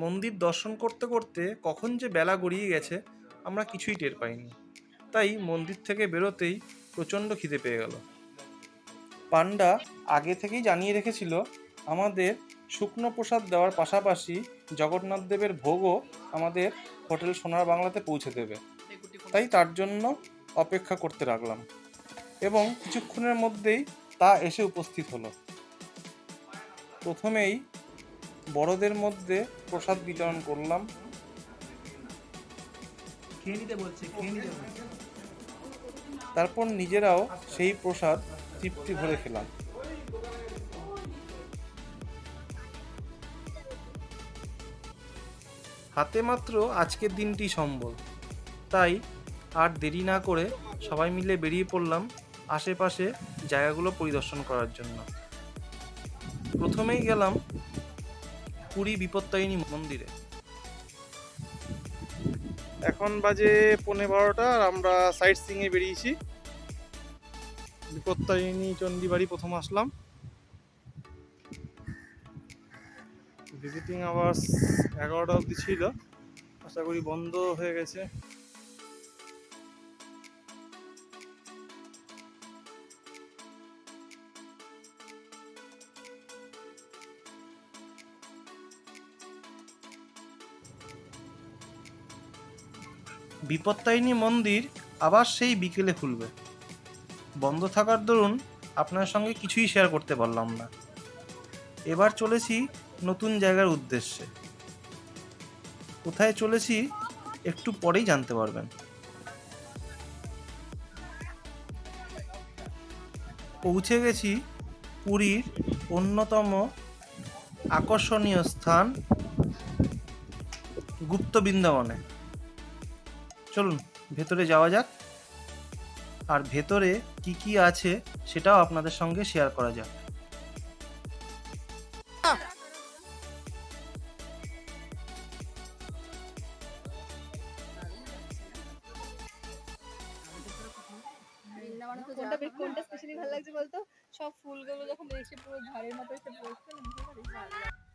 মন্দির দর্শন করতে করতে কখন যে বেলা গড়িয়ে গেছে আমরা কিছুই টের পাইনি। তাই মন্দির থেকে বেরোতেই প্রচণ্ড খিদে পেয়ে গেল। পান্ডা আগে থেকেই জানিয়ে রেখেছিল আমাদের শুকনো প্রসাদ দেওয়ার পাশাপাশি জগন্নাথ দেবের ভোগও আমাদের হোটেল সোনার বাংলাতে পৌঁছে দেবে। তাই তার জন্য অপেক্ষা করতে রাখলাম এবং কিছুক্ষণের মধ্যেই তা এসে উপস্থিত হলো। প্রথমেই বড়দের মধ্যে প্রসাদ বিতরণ করলাম। তারপর নিজেরাও সেই প্রসাদ তৃপ্তি ভরে খেলাম। হাতে মাত্র আজকের দিনটি সম্বল, তাই আর দেরি না করে সবাই মিলে বেরিয়ে পড়লাম আশেপাশে জায়গাগুলো পরিদর্শন করার জন্য। প্রথমেই গেলাম পুরী বিপত্তারিণী মন্দিরে। এখন বাজে 11:15 আর আমরা সাইট সিইংয়ে বেরিয়েছি। বিপত্তারিণী চণ্ডীবাড়ি প্রথম আসলাম। ভিজিটিং আওয়ার্স 11টা অবধি ছিল, আশা করি বন্ধ হয়ে গেছে। বিপত্তারিণী মন্দির আবার সেই বিকেলে খুলবে। বন্ধ থাকার দরুন আপনার সঙ্গে কিছুই শেয়ার করতে পারলাম না। এবার চলেছি নতুন জায়গার উদ্দেশ্যে। কোথায় চলেছি একটু পরেই জানতে পারবেন। পৌঁছে গেছি পুরীর অন্যতম আকর্ষণীয় স্থান গুপ্তবৃন্দাবনে। চলুন ভেতরে যাওয়া যাক, আর ভেতরে কি কি আছে সেটাও আপনাদের সঙ্গে শেয়ার করা যাক। কোনটা স্পেশালি ভালো লাগছে বলতো? সব ফুলগুলো যখন এসে পুরো ঝড়ের মতো এসে পড়ছে না, ভালো লাগে।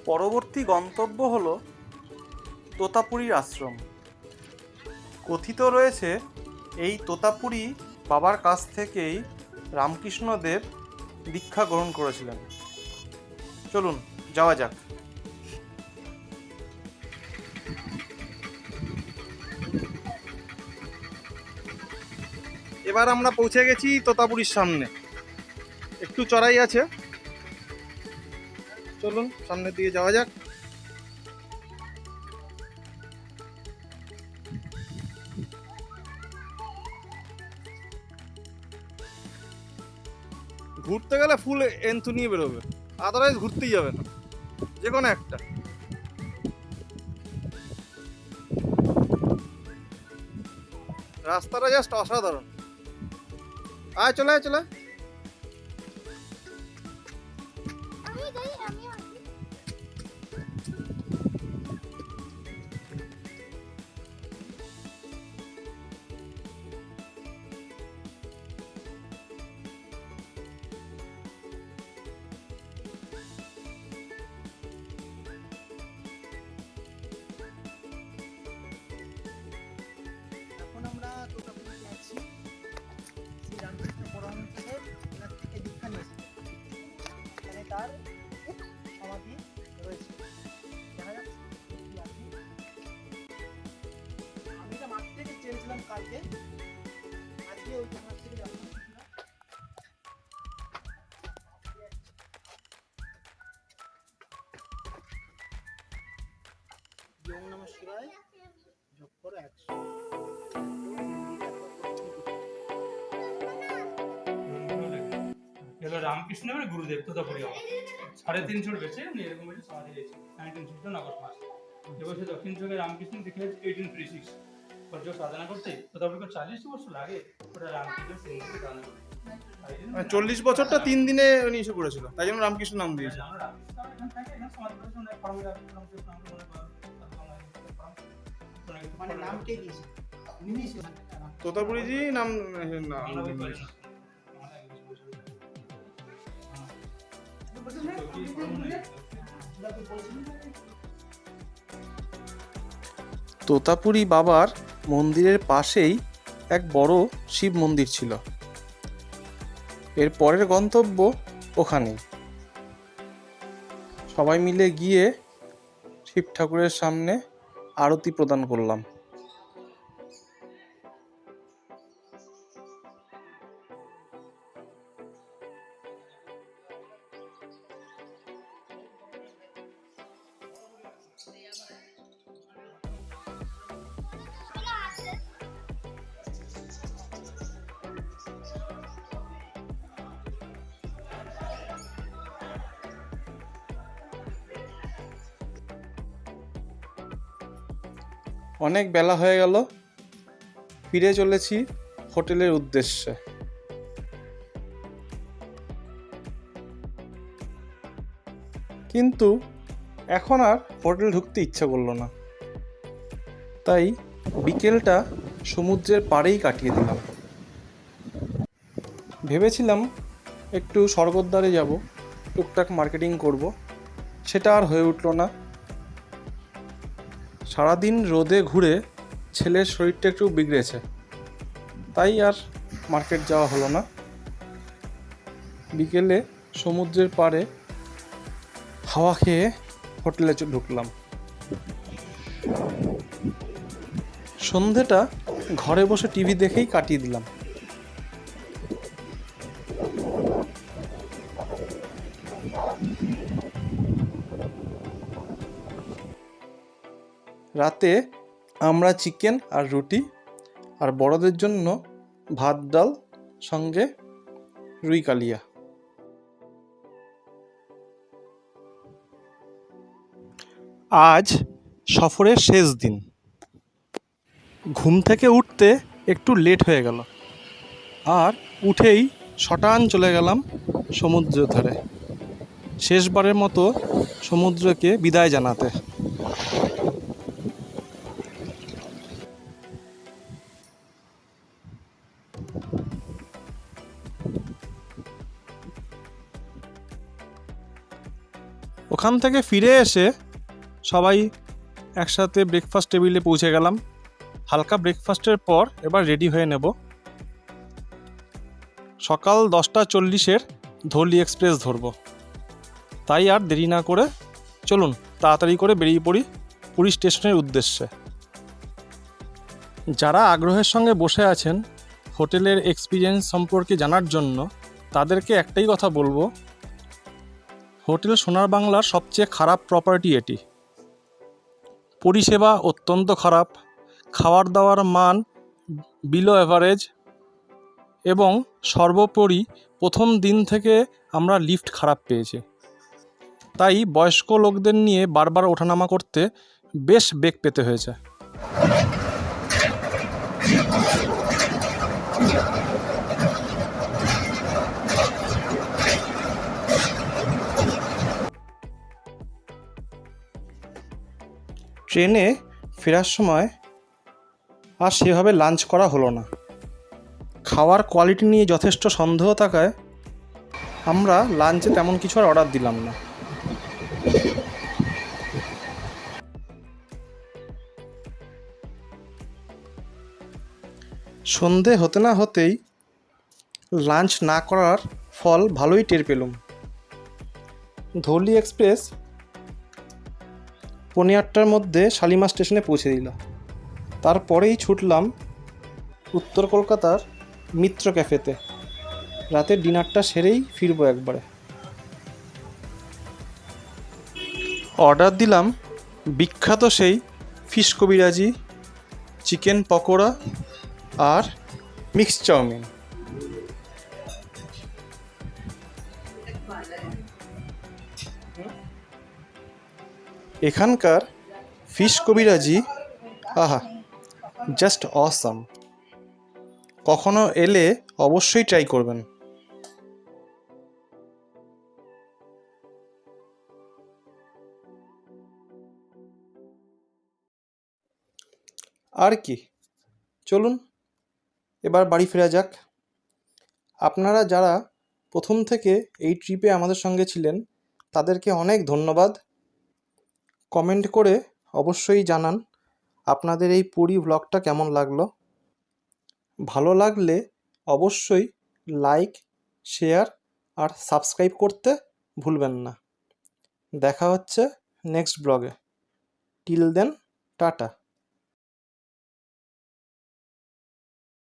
পরবর্তী গন্তব্য হলো তোতাপুরীর আশ্রম। কথিত রয়েছে এই তোতাপুরী বাবার কাছ থেকেই রামকৃষ্ণদেব দীক্ষা গ্রহণ করেছিলেন। চলুন যাওয়া যাক। এবার আমরা পৌঁছে গেছি তোতাপুরীর সামনে। একটু চড়াই আছে, চলুন সামনের দিকে যাওয়া যাক। ঘুরতে গেলে ফুল এন্থু নিয়ে বেরোবে, আদারওয়াইজ ঘুরতেই যাবে না, যে কোনো একটা। রাস্তাটা জাস্ট অসাধারণ। আয় চলে আয় চলে আয়। এখন আমরা তোতাপুরি যাচ্ছি। শ্রী রামকৃষ্ণ পরমহংসদেব এনার থেকে দীক্ষা নিয়েছিলেন। এখানে তার সমাধি রয়েছে, দেখা যাচ্ছে কি আছে। আমি এটা মাঠ থেকে চেয়েছিলাম কালকে, আজকে ওই মাঠ থেকে যাবো। ওম নমঃ শিবায় জপ করো 100। এগুলো রামকৃষ্ণ মানে গুরুদেব তোতাপুরি বাবা 350 বেঁচে উনি এরকম হয়েছে সমাধি হয়েছে 1960 আগস্ট মাস। এবার সে দক্ষিণ চোখে রামকৃষ্ণ দেখে 1836 और जो साधना करते তোতাপুরি 40 वर्ष লাগে ওটা রামকৃষ্ণ সেই সাধনা করতে 40 বছরটা 3 দিনে উনি এসে করেছিল, তাই জন্য রামকৃষ্ণ নাম দিয়েছে। আমরা রামকৃষ্ণ এখানে থাকে এখানে সমাধি করেছে অনেক ফর্মুলা মানে নাম কে দিয়েছে? উনি দিয়েছেন। তোতাপুরীজি নাম না। তোতাপুরী বাবার মন্দিরের পাশেই এক বড় শিব মন্দির ছিল। এর পরের গন্তব্য ওখানেই। সবাই মিলে গিয়ে শিব ঠাকুরের সামনে আরতি প্রদান করলাম। অনেক বেলা হয়ে গেল, ফিরে চলেছি হোটেলের উদ্দেশ্যে। কিন্তু এখন আর হোটেল ঢুকতে ইচ্ছা করলো না, তাই বিকেলটা সমুদ্রের পাড়েই কাটিয়ে দিলাম। ভেবেছিলাম একটু স্বর্গদ্বারে যাব, টুকটাক মার্কেটিং করব, সেটা আর হয়ে উঠলো না। সারাদিন রোদে ঘুরে ছেলের শরীরটা একটু বিগড়েছে, তাই আর মার্কেট যাওয়া হলো না। বিকেলে সমুদ্রের পাড়ে হাওয়া খেয়ে হোটেলে ঢুকলাম। সন্ধেটা ঘরে বসে টিভি দেখেই কাটিয়ে দিলাম। রাতে আমরা চিকেন আর রুটি, আর বড়দের জন্য ভাত ডাল সঙ্গে রুই কালিয়া। আজ সফরের শেষ দিন। ঘুম থেকে উঠতে একটু লেট হয়ে গেল, আর উঠেই শটান চলে গেলাম সমুদ্রের ধারে, শেষবারের মতো সমুদ্রকে বিদায় জানাতে। ওখান থেকে ফিরে এসে সবাই একসাথে ব্রেকফাস্ট টেবিলে পৌঁছে গেলাম। হালকা ব্রেকফাস্টের পর এবার রেডি হয়ে নেব। সকাল 10:40 ধৌলি এক্সপ্রেস ধরব। তাই আর দেরি না করে চলুন তাড়াতাড়ি করে বেরিয়ে পড়ি পুরী স্টেশনের উদ্দেশ্যে। যারা আগ্রহের সঙ্গে বসে আছেন হোটেলের এক্সপিরিয়েন্স সম্পর্কে জানার জন্য, তাদেরকে একটাই কথা বলবো, হোটেল সোনার বাংলার সবচেয়ে খারাপ প্রপার্টি এটি। পরিষেবা অত্যন্ত খারাপ, খাওয়ার দাওয়ার মান বিলো অ্যাভারেজ, এবং সর্বোপরি প্রথম দিন থেকে আমরা লিফট খারাপ পেয়েছি। তাই বয়স্ক লোকদের নিয়ে বারবার ওঠানামা করতে বেশ বেগ পেতে হয়েছে। ট্রেনে ফেরার সময় আর সেভাবে লাঞ্চ করা হলো না। খাওয়ার কোয়ালিটি নিয়ে যথেষ্ট সন্দেহ থাকায় আমরা লাঞ্চে তেমন কিছু আর অর্ডার দিলাম না। সন্ধে হতে না হতেই লাঞ্চ না করার ফল ভালোই টের পেলুম। ধৌলি এক্সপ্রেস 8:45-র মধ্যে শালিমার স্টেশনে পৌঁছে দিল। তারপরেই ছুটলাম উত্তর কলকাতার মিত্র ক্যাফেতে। রাতের ডিনারটা সেরেই ফিরবো একবারে। অর্ডার দিলাম বিখ্যাত সেই ফিশ কবিরাজি, চিকেন পকোড়া আর মিক্স চাউমিন। এখানকার ফিশ কবিরাজি আহা, জাস্ট অসাম। কখনো এলে অবশ্যই ট্রাই করবেন। আর কি, চলুন এবার বাড়ি ফেরা যাক। আপনারা যারা প্রথম থেকে এই ট্রিপে আমাদের সঙ্গে ছিলেন তাদেরকে অনেক ধন্যবাদ। কমেন্ট করে অবশ্যই জানান আপনাদের এই পুরী ভ্লগটা কেমন লাগলো। ভালো লাগলে অবশ্যই লাইক, শেয়ার আর সাবস্ক্রাইব করতে ভুলবেন না। দেখা হচ্ছে নেক্সট ব্লগে। Till then, tata.